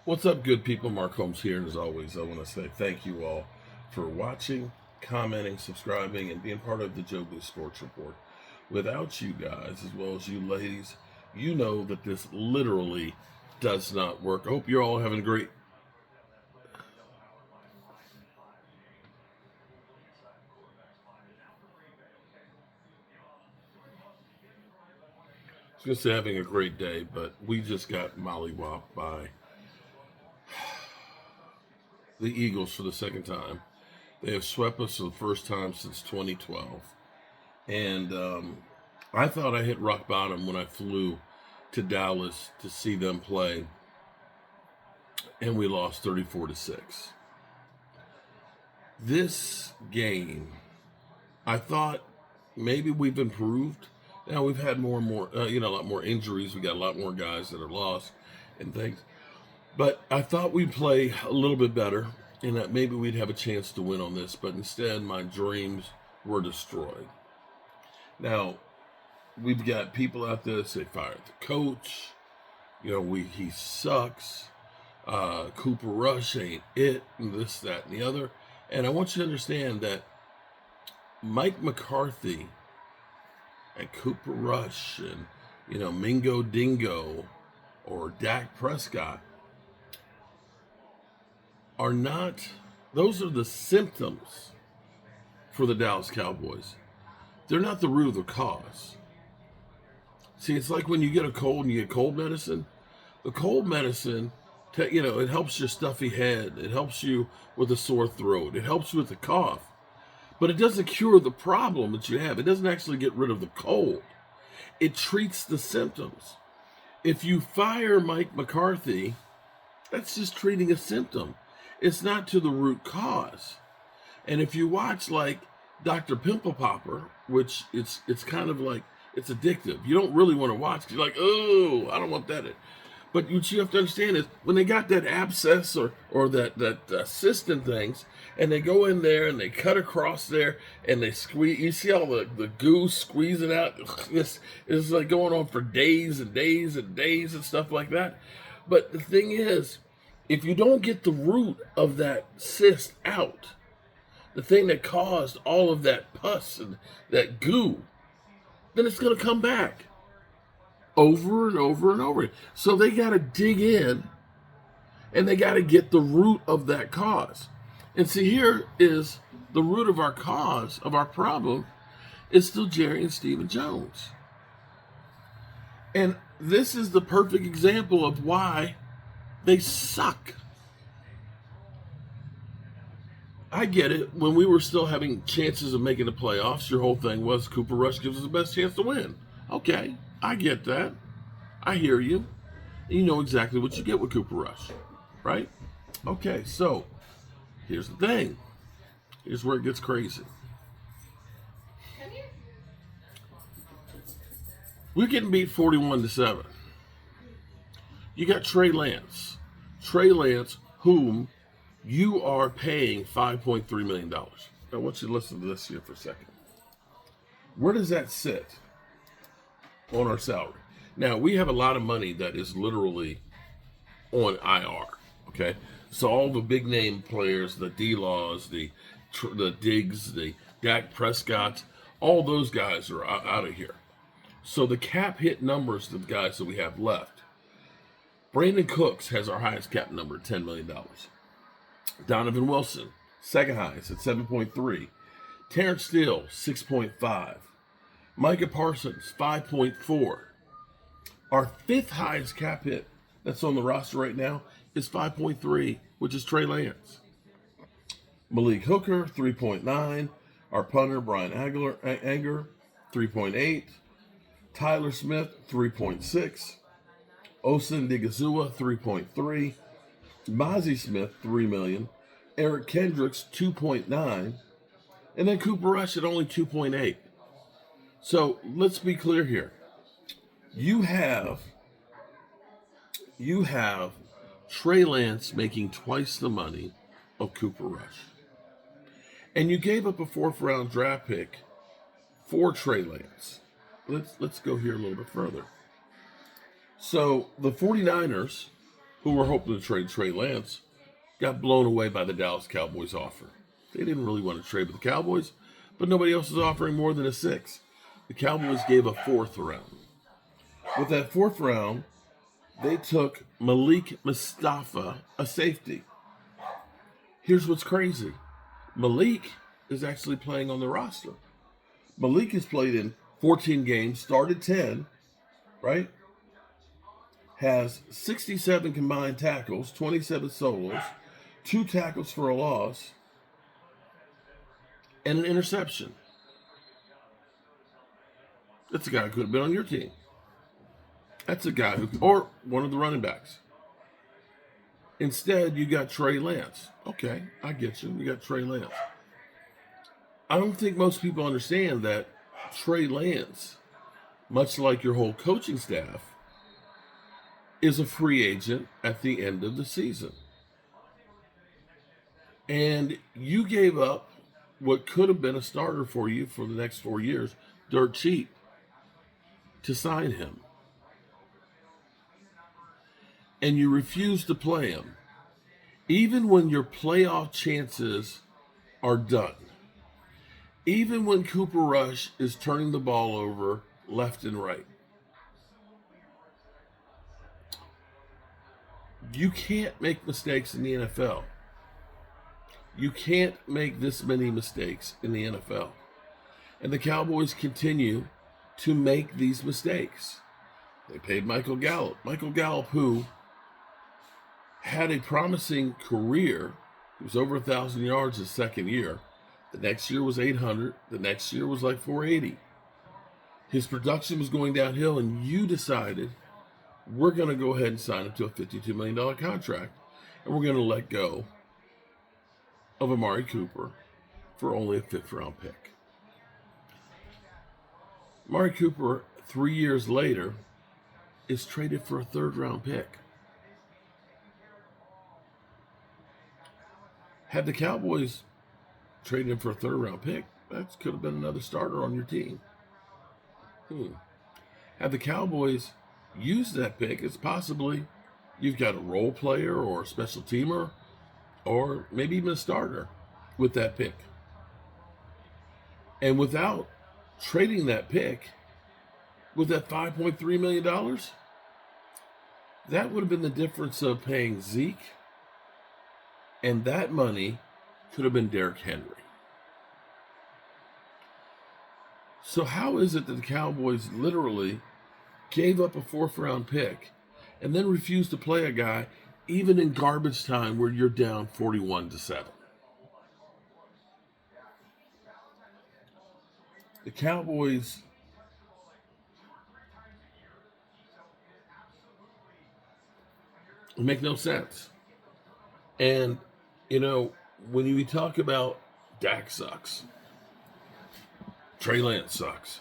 What's up, good people? Mark Holmes here, and as always, I want to say thank you all for watching, commenting, subscribing, and being part of the Joe Blue Sports Report. Without you guys, as well as you ladies, you know that this literally does not work. I hope you're all having a great. I was going to say having a great day, but we just got mollywopped by the Eagles for the second time. They have swept us for the first time since 2012. And I thought I hit rock bottom when I flew to Dallas to see them play, and we lost 34-6. This game, I thought maybe we've improved. Now we've had more and more, a lot more injuries. We got a lot more guys that are lost and things. But I thought we'd play a little bit better and that maybe we'd have a chance to win on this. But instead, my dreams were destroyed. Now, we've got people out there that say fire the coach. He sucks. Cooper Rush ain't it, and this, that, and the other. And I want you to understand that Mike McCarthy and Cooper Rush and, Mingo Dingo or Dak Prescott are not, those are the symptoms for the Dallas Cowboys. They're not the root of the cause. See, it's like when you get a cold and you get cold medicine. The cold medicine, it helps your stuffy head. It helps you with a sore throat. It helps you with the cough. But it doesn't cure the problem that you have. It doesn't actually get rid of the cold. It treats the symptoms. If you fire Mike McCarthy, that's just treating a symptom. It's not to the root cause. And if you watch like Dr. Pimple Popper, which it's kind of like, it's addictive. You don't really want to watch because you're like, oh, I don't want that. But what you have to understand is when they got that abscess or that cyst and things, and they go in there and they cut across there and they squeeze, you see all the goo squeezing out. This is like going on for days and days and days and stuff like that. But the thing is, if you don't get the root of that cyst out, the thing that caused all of that pus and that goo, then it's going to come back over and over and over. So they got to dig in and they got to get the root of that cause. And see, here is the root of our cause, of our problem, is still Jerry and Stephen Jones. And this is the perfect example of why they suck. I get it. When we were still having chances of making the playoffs, your whole thing was Cooper Rush gives us the best chance to win. Okay, I get that. I hear you. You know exactly what you get with Cooper Rush, right? Okay, so here's the thing. Here's where it gets crazy. We're getting beat 41-7. You got Trey Lance. Trey Lance, whom you are paying $5.3 million. I want you to listen to this here for a second. Where does that sit on our salary? Now, we have a lot of money that is literally on IR, okay? So all the big name players, the D-Laws, the Diggs, the Dak Prescott, all those guys are out of here. So the cap hit numbers of the guys that we have left. Brandon Cooks has our highest cap number, $10 million. Donovan Wilson, second highest at 7.3. Terrence Steele, 6.5. Micah Parsons, 5.4. Our fifth highest cap hit that's on the roster right now is 5.3, which is Trey Lance. Malik Hooker, 3.9. Our punter, Brian Anger, 3.8. Tyler Smith, 3.6. Osen Digazua, 3.3. Mozzie Smith, $3 million. Eric Kendricks, 2.9. And then Cooper Rush at only 2.8. So let's be clear here. You have Trey Lance making twice the money of Cooper Rush. And you gave up a fourth round draft pick for Trey Lance. Let's go here a little bit further. So the 49ers who were hoping to trade Trey Lance, got blown away by the Dallas Cowboys offer. They didn't really want to trade with the Cowboys, but nobody else was offering more than a 6. The Cowboys gave a 4th round. With that 4th round, they took Malik Mustafa, a safety. Here's what's crazy. Malik is actually playing on the roster. Malik has played in 14 games, started 10, right? Has 67 combined tackles, 27 solos, 2 tackles for a loss, and an interception. That's a guy who could have been on your team. That's a guy who, or one of the running backs. Instead, you got Trey Lance. Okay, I get you. You got Trey Lance. I don't think most people understand that Trey Lance, much like your whole coaching staff, is a free agent at the end of the season. And you gave up what could have been a starter for you for the next 4 years, dirt cheap, to sign him. And you refuse to play him, even when your playoff chances are done. Even when Cooper Rush is turning the ball over left and right. You can't make mistakes in the NFL. You can't make this many mistakes in the NFL. And the Cowboys continue to make these mistakes. They paid Michael Gallup. Michael Gallup, who had a promising career. He was over 1,000 yards his second year. The next year was 800. The next year was like 480. His production was going downhill, and you decided we're going to go ahead and sign him to a $52 million contract, and we're going to let go of Amari Cooper for only a 5th-round pick. Amari Cooper, 3 years later, is traded for a 3rd-round pick. Had the Cowboys traded him for a 3rd-round pick, that could have been another starter on your team. Had the Cowboys used that pick, it's possibly you've got a role player or a special teamer or maybe even a starter with that pick. And without trading that pick, with that $5.3 million, that would have been the difference of paying Zeke, and that money could have been Derrick Henry. So how is it that the Cowboys literally gave up a 4th-round pick and then refused to play a guy even in garbage time where you're down 41-7? The Cowboys make no sense. And, when you talk about Dak sucks, Trey Lance sucks,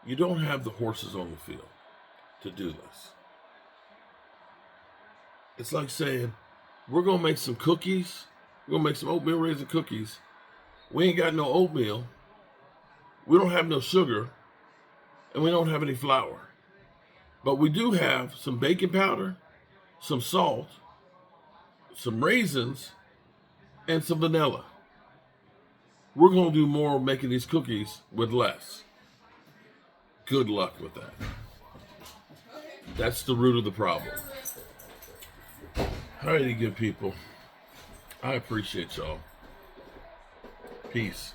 you don't have the horses on the field to do this. It's like saying, we're going to make some cookies. We're going to make some oatmeal raisin cookies. We ain't got no oatmeal. We don't have no sugar. And we don't have any flour. But we do have some baking powder, some salt, some raisins, and some vanilla. We're going to do more making these cookies with less. Good luck with that. That's the root of the problem. All righty, good people. I appreciate y'all. Peace.